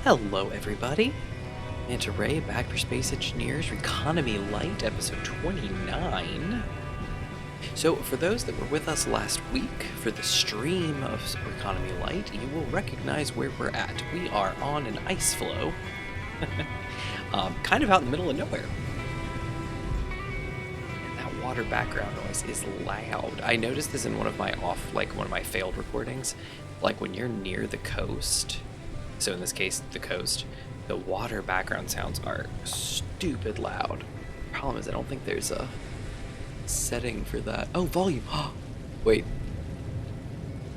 Hello everybody, Manta Ray back for Space Engineers Reconomy Lite episode 29. So for those that were with us last week for the stream of Reconomy Lite, you will recognize where we're at. We are on an ice floe, kind of out in the middle of nowhere. And that water background noise is loud. I noticed this in one of my one of my failed recordings, like when you're near the coast. So in this case, the coast, the water background sounds are stupid loud. Problem is, I don't think there's a setting for that. Oh, volume. Wait,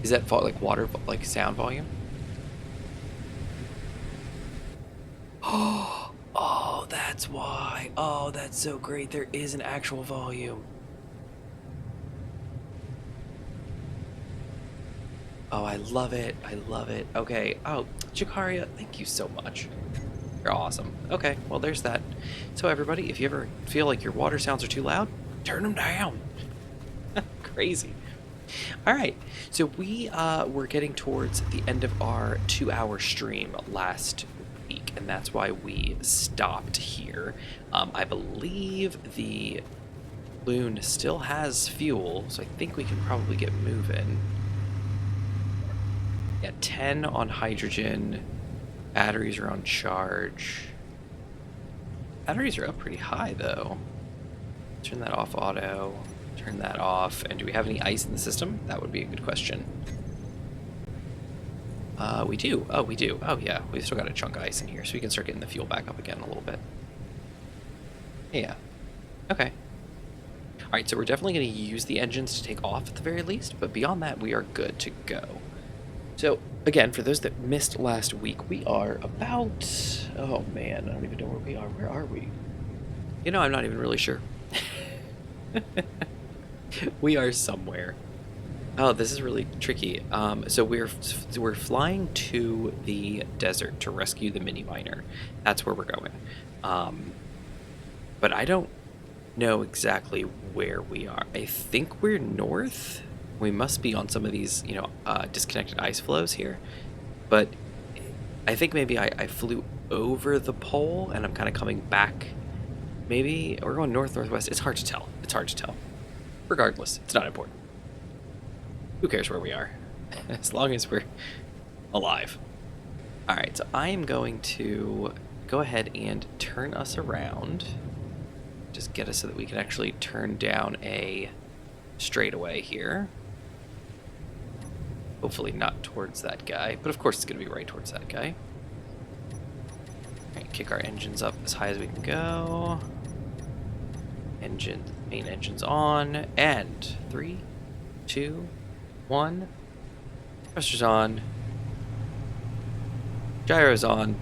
is that like water, like sound volume? Oh, that's why. Oh, that's so great. There is an actual volume. Oh, I love it. I love it. Okay. Oh, Jakaria, thank you so much. You're awesome. Okay, well, there's that. So, everybody, if you ever feel like your water sounds are too loud, turn them down. Crazy. All right. So, we were getting towards the end of our 2-hour stream last week, and that's why we stopped here. I believe the balloon still has fuel, so I think we can probably get moving. Yeah, 10 on hydrogen. Batteries are on charge. Batteries are up pretty high, though. Turn that off auto. Turn that off. And do we have any ice in the system? That would be a good question. We do. Oh, we do. Oh, yeah. We've still got a chunk of ice in here, so we can start getting the fuel back up again a little bit. Yeah. Okay. All right, so we're definitely going to use the engines to take off at the very least, but beyond that, we are good to go. So, again, for those that missed last week, we are about... Oh, man, I don't even know where we are. Where are we? You know, I'm not even really sure. We are somewhere. Oh, this is really tricky. So we're flying to the desert to rescue the mini miner. That's where we're going. But I don't know exactly where we are. I think we're north. We must be on some of these, disconnected ice flows here. But I think maybe I flew over the pole and I'm kind of coming back. Maybe we're going north-northwest. It's hard to tell. It's hard to tell. Regardless, it's not important. Who cares where we are? As long as we're alive. All right, so I am going to go ahead and turn us around. Just get us so that we can actually turn down a straightaway here. Hopefully not towards that guy, but of course it's going to be right towards that guy. All right, kick our engines up as high as we can go. Main engines on, and 3, 2, 1. Thrusters on. Gyros on.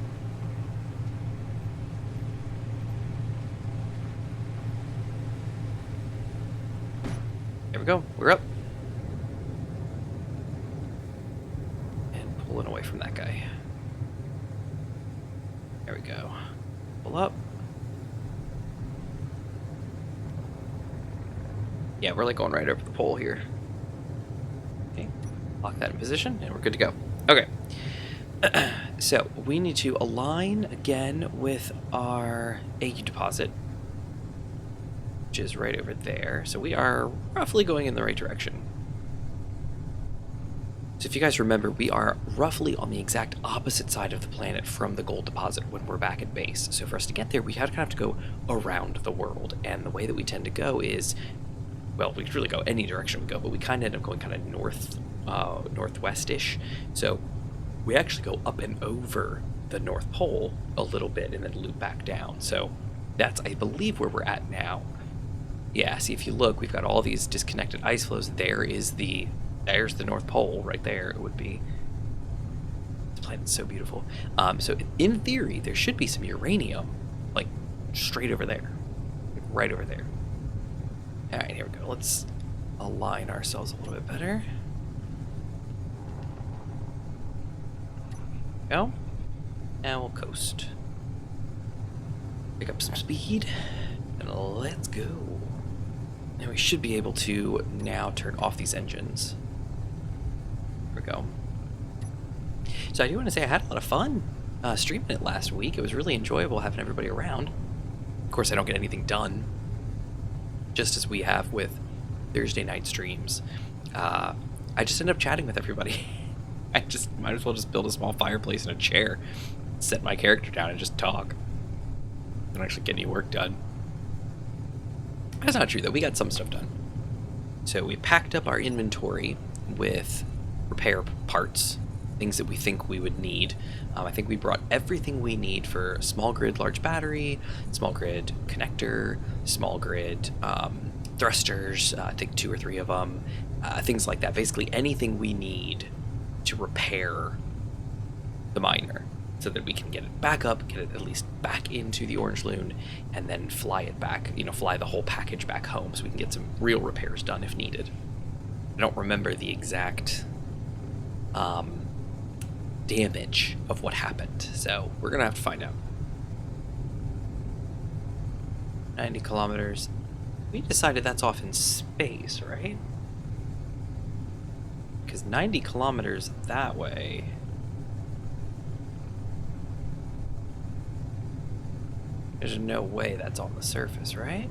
There we go. We're up. Pulling away from that guy. There we go. Pull up. Yeah, we're like going right over the pole here. Okay, lock that in position and we're good to go. Okay. So we need to align again with our AU deposit, which is right over there. So we are roughly going in the right direction. So if you guys remember, we are roughly on the exact opposite side of the planet from the gold deposit when we're back at base. So for us to get there, we kind of have to go around the world. And the way that we tend to go is, well, we could really go any direction we go, but we kind of end up going kind of northwest-ish. So we actually go up and over the North Pole a little bit and then loop back down. So that's, I believe, where we're at now. Yeah, see, if you look, we've got all these disconnected ice flows. There's the North Pole right there. It would be. This planet's so beautiful. So in theory, there should be some uranium, like straight over there, like right over there. All right, here we go. Let's align ourselves a little bit better. Go. And we'll coast. Pick up some speed, and let's go. And we should be able to now turn off these engines. There we go. So I do want to say I had a lot of fun streaming it last week. It was really enjoyable having everybody around. Of course, I don't get anything done, just as we have with Thursday night streams. I just end up chatting with everybody. I just might as well just build a small fireplace and a chair, set my character down, and just talk. Don't actually get any work done. That's not true, though. We got some stuff done. So we packed up our inventory with repair parts, things that we think we would need. I think we brought everything we need for small grid large battery, small grid connector, small grid thrusters, I think 2 or 3 of them, things like that. Basically anything we need to repair the miner so that we can get it back up, get it at least back into the Orange Loon, and then fly it back, fly the whole package back home so we can get some real repairs done if needed. I don't remember the exact damage of what happened, so we're gonna have to find out. 90 kilometers. We decided that's off in space, right? Because 90 kilometers that way. There's no way that's on the surface, right?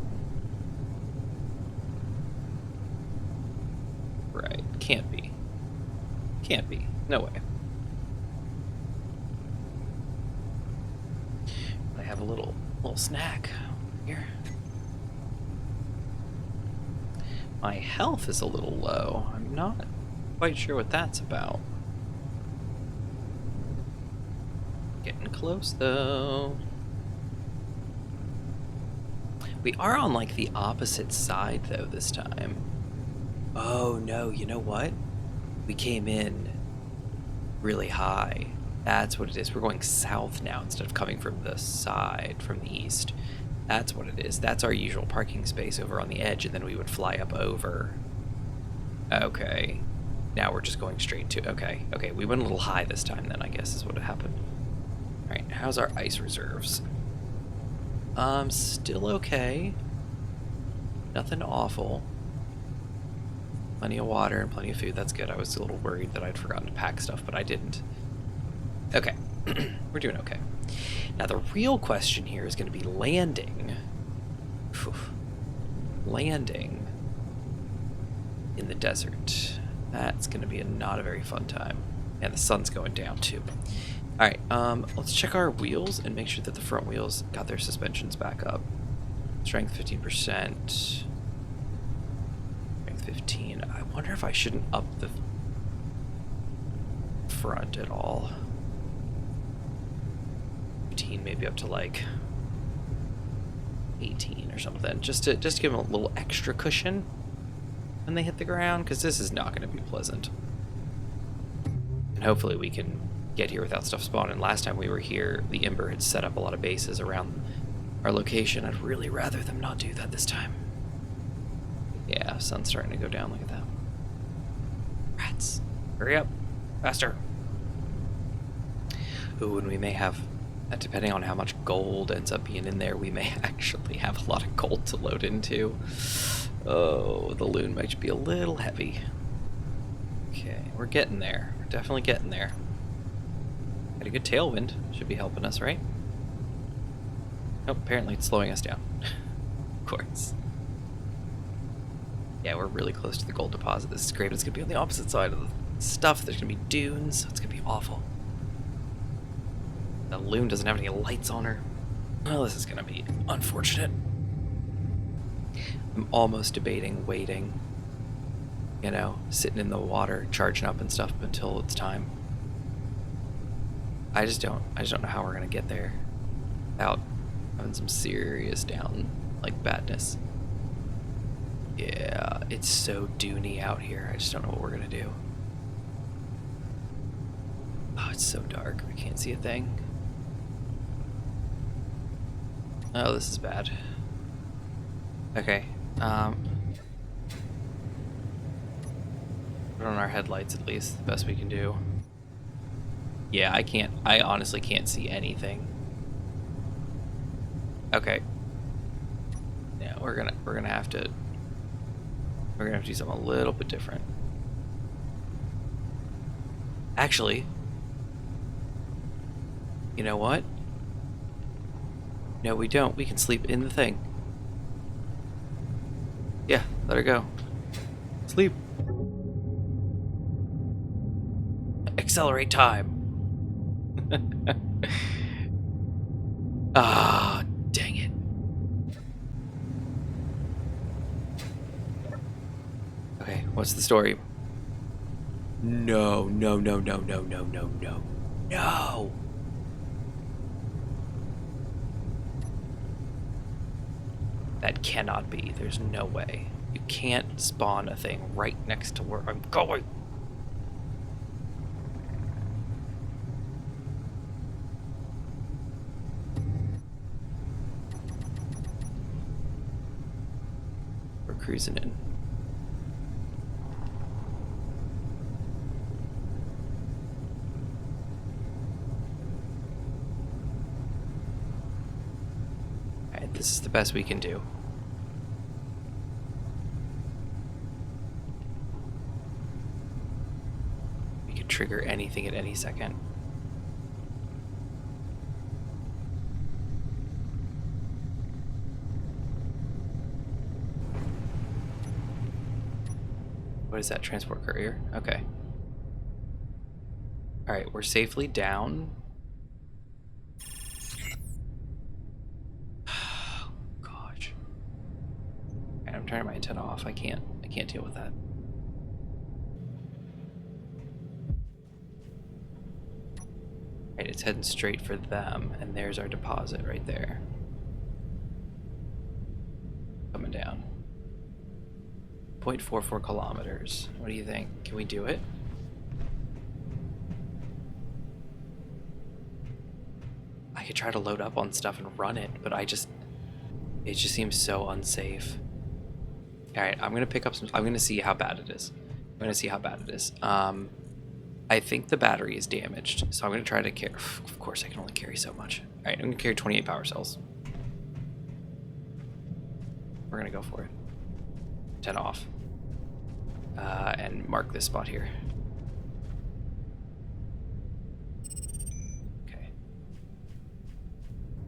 Right, can't be. Can't be, no way. I have a little snack here. My health is a little low. I'm not quite sure what that's about. Getting close though. We are on like the opposite side though this time. Oh no, you know what? We came in really high. That's what it is. We're going south now instead of coming from the side, from the east. That's what it is. That's our usual parking space over on the edge, and then we would fly up over. Okay. Now we're just going straight to... Okay, we went a little high this time then, I guess is what happened. Alright, how's our ice reserves? Still okay. Nothing awful. Plenty of water and plenty of food. That's good. I was a little worried that I'd forgotten to pack stuff, but I didn't. Okay. We're doing okay. Now the real question here is going to be landing. Whew. Landing in the desert. That's going to be not a very fun time. And the sun's going down too. Alright, let's check our wheels and make sure that the front wheels got their suspensions back up. Strength 15%. Strength 15. I wonder if I shouldn't up the front at all. 15, maybe up to like 18 or something. Just to give them a little extra cushion when they hit the ground, because this is not going to be pleasant. And hopefully we can get here without stuff spawning. Last time we were here, the Ember had set up a lot of bases around our location. I'd really rather them not do that this time. Yeah, sun's starting to go down. Look at that. Rats. Hurry up. Faster. Ooh, and we may have, depending on how much gold ends up being in there, we may actually have a lot of gold to load into. Oh, the loon might be a little heavy. Okay, we're getting there. We're definitely getting there. Got a good tailwind. Should be helping us, right? Oh, apparently it's slowing us down. Of course. Yeah, we're really close to the gold deposit. This is great, but it's going to be on the opposite side of the stuff. There's going to be dunes, so it's going to be awful. The loon doesn't have any lights on her. Well, this is going to be unfortunate. I'm almost debating waiting. You know, sitting in the water, charging up and stuff until it's time. I just don't know how we're going to get there without having some serious badness. Yeah, it's so duney out here. I just don't know what we're gonna do. Oh, it's so dark. I can't see a thing. Oh, this is bad. Okay. Put on our headlights at least. The best we can do. Yeah, I honestly can't see anything. Okay. Yeah, we're gonna have to do something a little bit different. Actually, You know what? No, we don't. We can sleep in the thing. Yeah, let her go. Sleep. Accelerate time. Ah, dang it. Okay, what's the story? No, no, no, no, no, no, no, no. No! That cannot be. There's no way. You can't spawn a thing right next to where I'm going. We're cruising in. Alright, this is the best we can do. We could trigger anything at any second. What is that? Transport courier? Okay. Alright, we're safely down. Oh, gosh. Alright, I'm turning my antenna off. I can't deal with that. Alright, it's heading straight for them, and there's our deposit right there. Coming down. 0.44 kilometers. What do you think? Can we do it? I could try to load up on stuff and run it, but it just seems so unsafe. Alright, I'm gonna pick up some. I'm gonna see how bad it is. I think the battery is damaged, so I'm gonna try to carry. Of course, I can only carry so much. Alright, I'm gonna carry 28 power cells. We're gonna go for it. 10 off. And mark this spot here. Okay.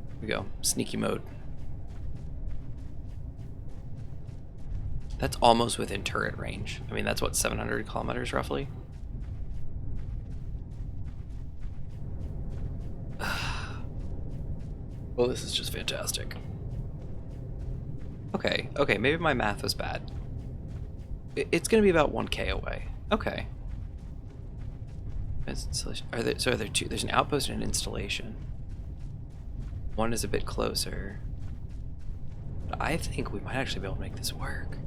Here we go. Sneaky mode. That's almost within turret range. I mean, that's what, 700 kilometers roughly? Well, this is just fantastic. Okay, maybe my math was bad. It's gonna be about 1K away. Okay. Are there two? There's an outpost and an installation. One is a bit closer. But I think we might actually be able to make this work.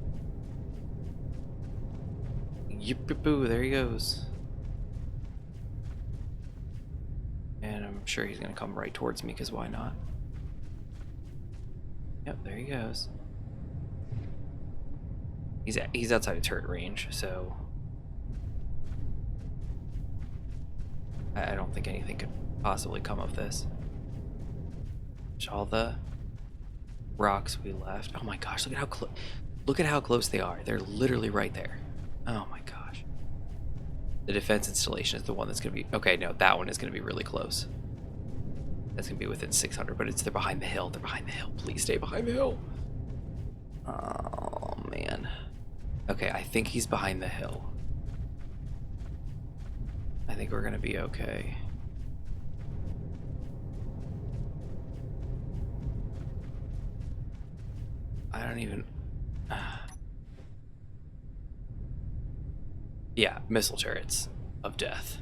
Yip-boo, there he goes. And I'm sure he's gonna come right towards me, because why not? Yep, there he goes. He's outside of turret range, so I don't think anything could possibly come of this. All the rocks we left. Oh my gosh, look at how close they are. They're literally right there. Oh my gosh. The defense installation is the one that's gonna be okay. No, that one is gonna be really close. That's gonna be within 600, but they're behind the hill. They're behind the hill. Please stay behind the hill. Oh man. Okay, I think he's behind the hill. I think we're gonna be okay. I don't even... Yeah, missile turrets of death.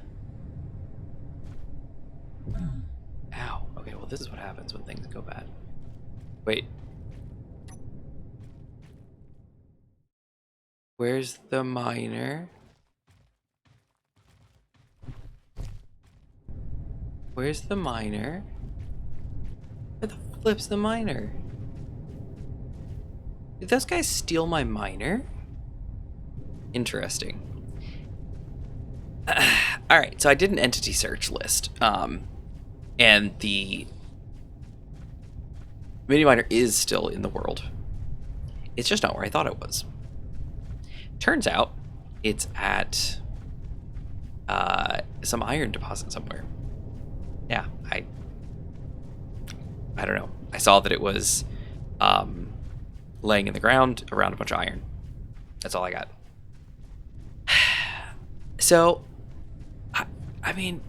Ow. Okay, well this is what happens when things go bad. Wait. Where's the miner? Where's the miner? Where the flip's the miner? Did those guys steal my miner? Interesting. Alright, so I did an entity search list. And the mini miner is still in the world. It's just not where I thought it was. Turns out it's at some iron deposit somewhere. Yeah, I don't know. I saw that it was laying in the ground around a bunch of iron. That's all I got. So, I mean,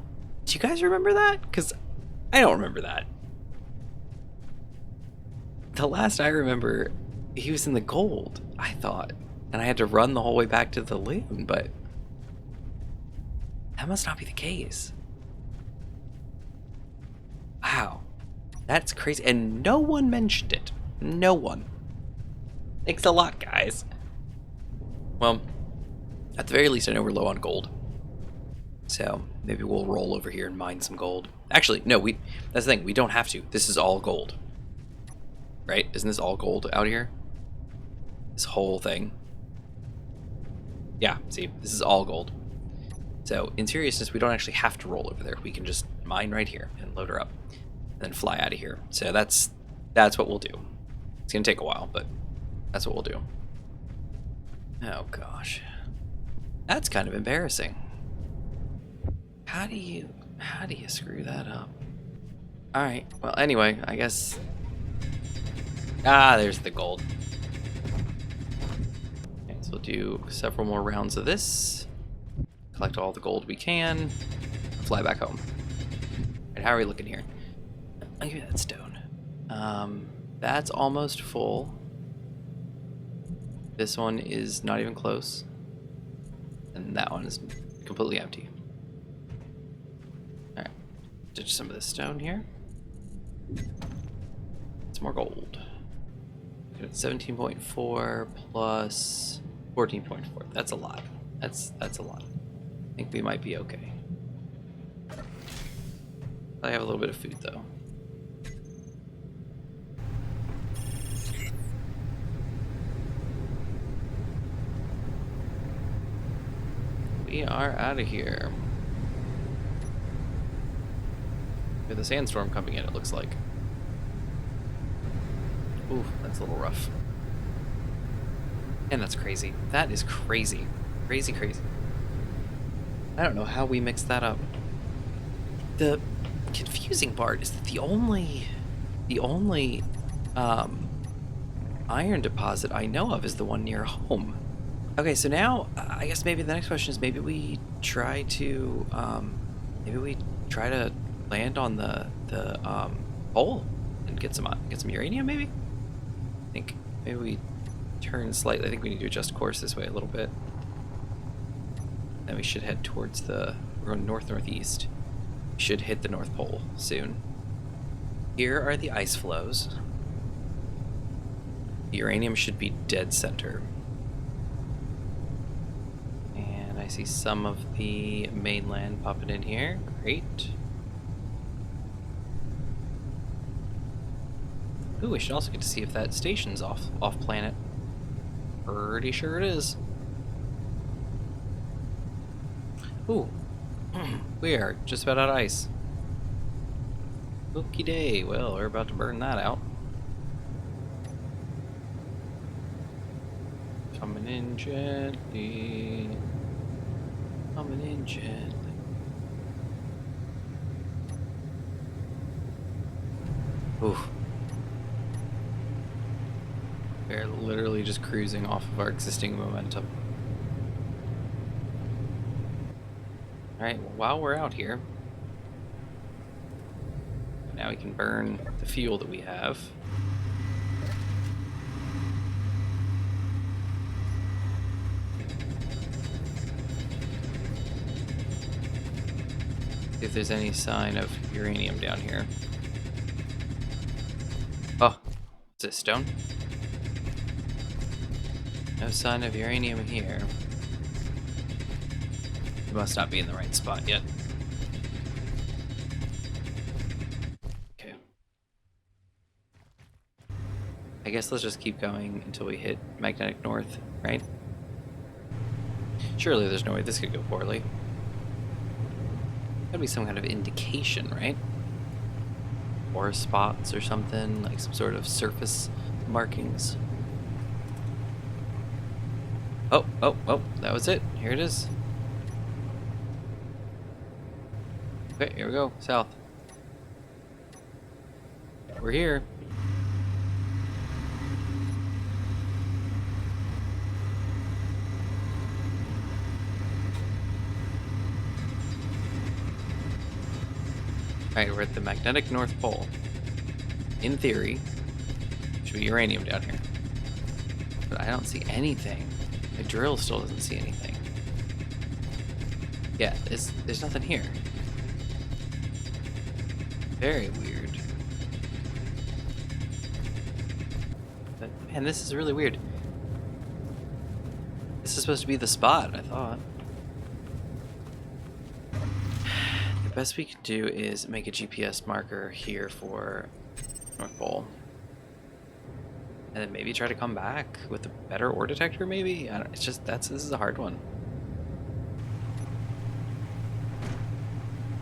do you guys remember that? Because I don't remember that. The last I remember, he was in the gold, I thought. And I had to run the whole way back to the loon, but that must not be the case. Wow. That's crazy. And no one mentioned it. No one. Thanks a lot, guys. Well, at the very least, I know we're low on gold. So maybe we'll roll over here and mine some gold. Actually, no, that's the thing. We don't have to. This is all gold. Right? Isn't this all gold out here? This whole thing. Yeah, see, this is all gold. So in seriousness, we don't actually have to roll over there. We can just mine right here and load her up and then fly out of here. So that's what we'll do. It's gonna take a while, but that's what we'll do. Oh gosh. That's kind of embarrassing. How do you screw that up? Alright, well anyway, I guess. There's the gold. Okay, so we'll do several more rounds of this. Collect all the gold we can. Fly back home. And how are we looking here? I'll give you that stone. That's almost full. This one is not even close. And that one is completely empty. Alright. Ditch some of this stone here. It's more gold. 17.4 plus 14.4. That's a lot. That's a lot. I think we might be okay. I have a little bit of food though. We are out of here. We have the sandstorm coming in, it looks like. Ooh, that's a little rough. And that's crazy. That is crazy. Crazy, crazy. I don't know how we mixed that up. The confusing part is that the only iron deposit I know of is the one near home. Okay, so now I guess maybe the next question is maybe we try to land on the pole and get some uranium maybe. I think maybe we turn slightly. I think we need to adjust course this way a little bit. Then we should head towards we're going northeast. We should hit the North Pole soon. Here are the ice flows. The uranium should be dead center. And I see some of the mainland popping in here. Great. Ooh, we should also get to see if that station's off planet. Pretty sure it is. Ooh. We are just about out of ice. Okie day. Well, we're about to burn that out. Coming in gently. Coming in gently. Ooh. We're literally just cruising off of our existing momentum. Alright, well, while we're out here, now we can burn the fuel that we have. See if there's any sign of uranium down here. Oh, is it stone? No sign of uranium here. We must not be in the right spot yet. Okay. I guess let's just keep going until we hit magnetic north, right? Surely there's no way this could go poorly. Gotta be some kind of indication, right? Or spots or something, like some sort of surface markings. Oh, that was it. Here it is. Okay, here we go. South. We're here. Alright, we're at the magnetic North Pole. In theory, should be uranium down here. But I don't see anything. My drill still doesn't see anything. Yeah, there's nothing here. Very weird. But, man, this is really weird. This is supposed to be the spot, I thought. The best we can do is make a GPS marker here for North Pole. And then maybe try to come back with a better ore detector, maybe? I don't, it's just, this is a hard one.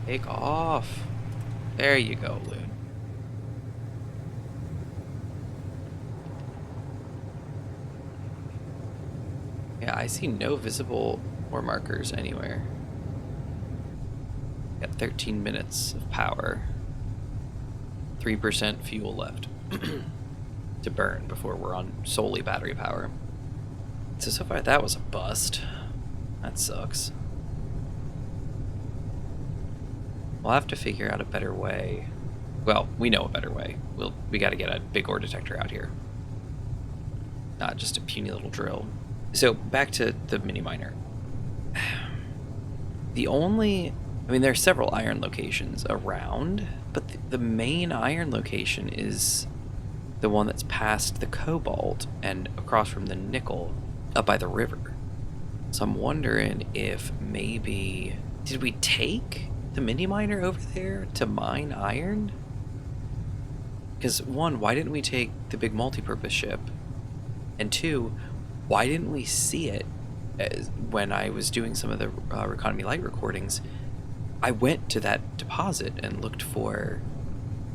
Take off. There you go, Loon. Yeah, I see no visible ore markers anywhere. Got 13 minutes of power. 3% fuel left to burn before we're on solely battery power. So far that was a bust. That sucks. We'll have to figure out a better way. Well, we know a better way. We got to get a big ore detector out here. Not just a puny little drill. So back to the mini miner. I mean, there are several iron locations around, but the main iron location is the one that's past the cobalt and across from the nickel up by the river. So I'm wondering if maybe, did we take the mini miner over there to mine iron? Because one, why didn't we take the big multi-purpose ship? And two, why didn't we see it when I was doing some of the Reconomy Lite recordings? I went to that deposit and looked to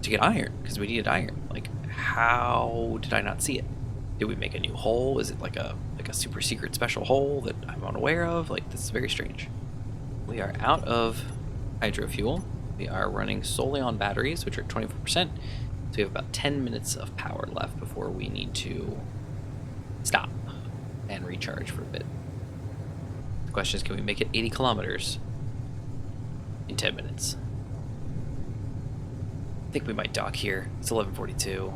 get iron, because we needed iron. Like, how did I not see it? Did we make a new hole? Is it like a super secret special hole that I'm unaware of? Like, this is very strange. We are out of hydro fuel. We are running solely on batteries, which are 24%. So we have about 10 minutes of power left before we need to stop and recharge for a bit. The question is, can we make it 80 kilometers in 10 minutes? I think we might dock here. It's 11:42.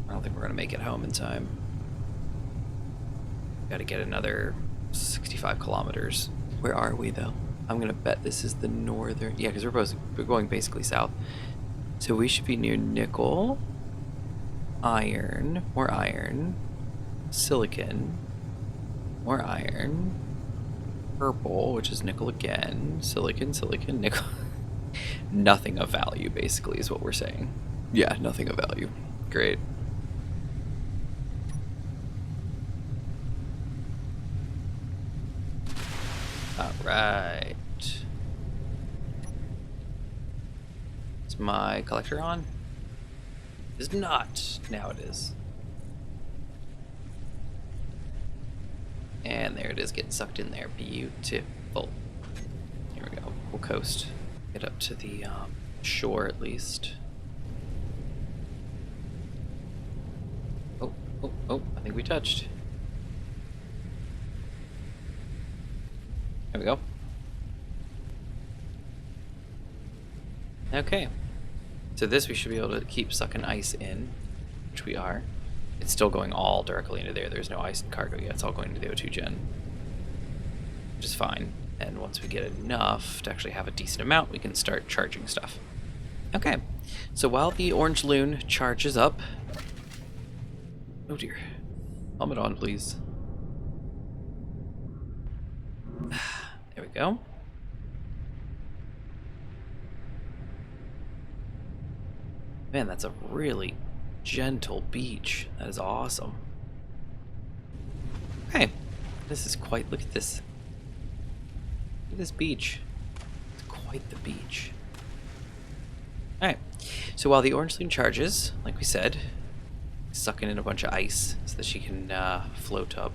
I don't think we're going to make it home in time. Got to get another 65 kilometers. Where are we, though? I'm going to bet this is the northern... Yeah, because we're going basically south. So we should be near nickel, iron, more iron, silicon, more iron, purple, which is nickel again, silicon, nickel. Nothing of value, basically, is what we're saying. Yeah, nothing of value. Great. Alright. Is my collector on? It's not. Now it is. And there it is, getting sucked in there. Beautiful. Here we go. We'll coast. Get up to the shore at least. Oh, I think we touched. There we go. Okay. So this we should be able to keep sucking ice in, which we are. It's still going all directly into there. There's no ice and cargo yet. It's all going to the O2 gen, which is fine. And once we get enough to actually have a decent amount, we can start charging stuff. Okay. So while the orange loon charges up... Oh dear. Helmet on, please. There we go. Man, that's a really gentle beach. That is awesome. Okay. This is quite... Look at this. Look at this beach. It's quite the beach. Alright. So while the orange loon charges, like we said, sucking in a bunch of ice so that she can float up.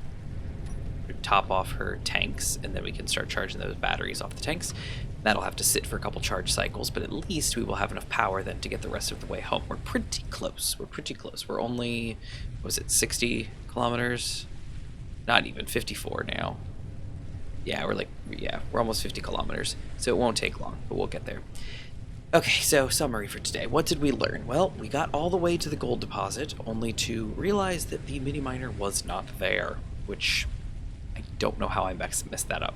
top off her tanks, and then we can start charging those batteries off the tanks. That'll have to sit for a couple charge cycles, but at least we will have enough power then to get the rest of the way home. We're pretty close. We're only, was it 60 kilometers? Not even, 54 now. Yeah, we're almost 50 kilometers, so it won't take long, but we'll get there. Okay, so summary for today. What did we learn? Well, we got all the way to the gold deposit, only to realize that the mini miner was not there, which I don't know how I messed that up.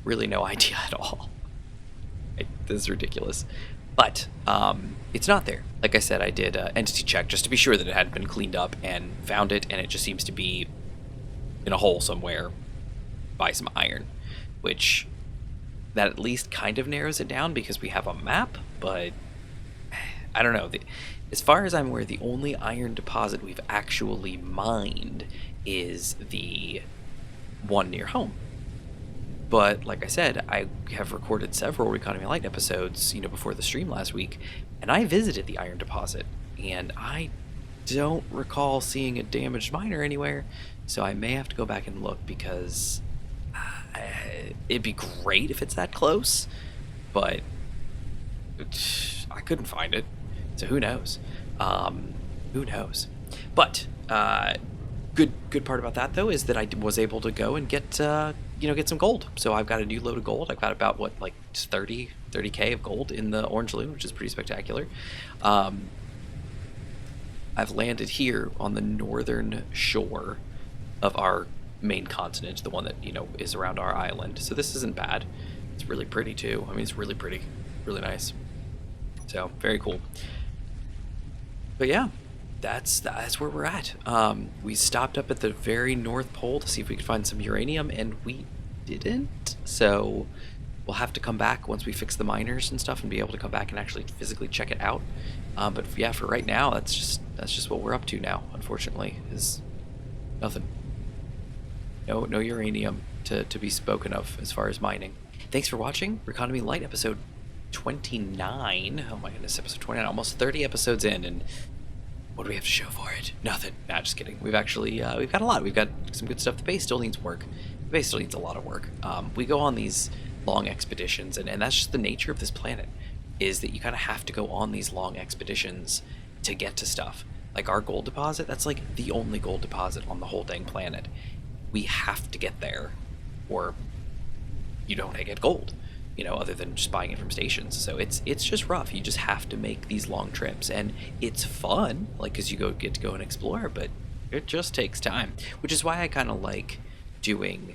Really no idea at all. This is ridiculous. But it's not there. Like I said, I did an entity check just to be sure that it had been cleaned up and found it, and it just seems to be in a hole somewhere by some iron, which that at least kind of narrows it down because we have a map, but I don't know. As far as I'm aware, the only iron deposit we've actually mined is the one near home. But like I said, I have recorded several Reconomy Lite episodes, before the stream last week, and I visited the iron deposit, and I don't recall seeing a damaged miner anywhere, so I may have to go back and look because it'd be great if it's that close, but I couldn't find it, so who knows? Who knows? But good part about that though is that I was able to go and get some gold. So I've got a new load of gold. I've got about 30k of gold in the orange loot, which is pretty spectacular. I've landed here on the northern shore of our main continent, the one that is around our island. So this isn't bad. It's really pretty too. I mean, it's really pretty, really nice. So very cool. But yeah, that's where we're at. We stopped up at the very North Pole to see if we could find some uranium, and we didn't. So we'll have to come back once we fix the miners and stuff and be able to come back and actually physically check it out. But yeah, for right now, that's just what we're up to now. Unfortunately, is nothing. No uranium to be spoken of as far as mining. Thanks for watching Reconomy Lite episode 29. Oh my goodness, episode 29, almost 30 episodes in, and what do we have to show for it? Nothing. Nah, just kidding. We've actually, we've got a lot. We've got some good stuff. The base still needs work. The base still needs a lot of work. We go on these long expeditions, and that's just the nature of this planet, is that you kind of have to go on these long expeditions to get to stuff. Like our gold deposit, that's like the only gold deposit on the whole dang planet. We have to get there, or you don't get gold, other than just buying it from stations. So it's just rough. You just have to make these long trips, and it's fun, because you get to go and explore, but it just takes time, which is why I kind of like doing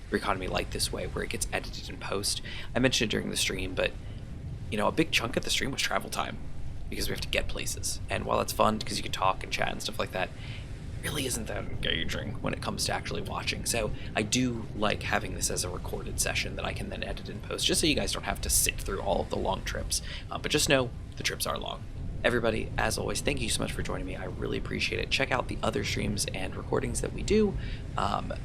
Reconomy Lite this way, where it gets edited in post. I mentioned it during the stream, but a big chunk of the stream was travel time, because we have to get places. And while it's fun because you can talk and chat and stuff like that, really isn't that engaging when it comes to actually watching. So I do like having this as a recorded session that I can then edit and post, just so you guys don't have to sit through all of the long trips. But just know the trips are long. Everybody, as always, thank you so much for joining me. I really appreciate it. Check out the other streams and recordings that we do.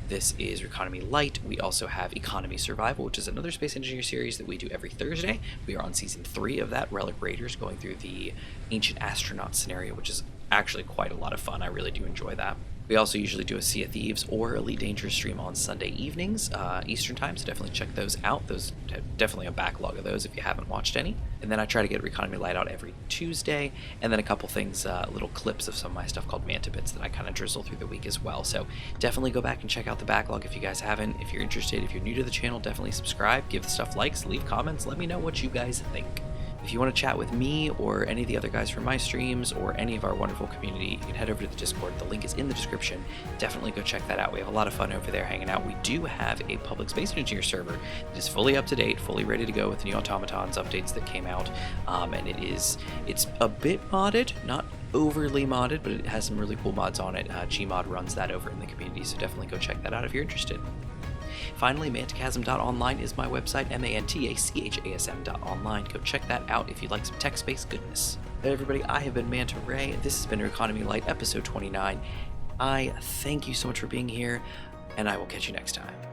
This is Reconomy Lite. We also have Economy Survival, which is another space engineer series that we do every Thursday. We are on season 3 of that, Relic Raiders, going through the Ancient Astronaut scenario, which is actually quite a lot of fun. I really do enjoy that. We also usually do a Sea of Thieves or Elite Dangerous stream on Sunday evenings, Eastern time, so definitely check those out. Those definitely a backlog of those if you haven't watched any. And then I try to get Reconomy Lite out every Tuesday, and then a couple things, little clips of some of my stuff called Manta Bits that I kind of drizzle through the week as well. So definitely go back and check out the backlog if you guys haven't. If you're interested, if you're new to the channel, definitely subscribe, give the stuff likes, leave comments, let me know what you guys think. If you want to chat with me or any of the other guys from my streams or any of our wonderful community, you can head over to the Discord. The link is in the description. Definitely go check that out. We have a lot of fun over there hanging out. We do have a public space engineer server that is fully up to date, fully ready to go with the new automatons updates that came out. And it's a bit modded, not overly modded, but it has some really cool mods on it. Gmod runs that over in the community, so definitely go check that out if you're interested. Finally, mantachasm.online is my website, mantachasm.online. Go check that out if you'd like some text-based goodness. Hey everybody, I have been Manta Ray. This has been Reconomy Lite episode 29. I thank you so much for being here, and I will catch you next time.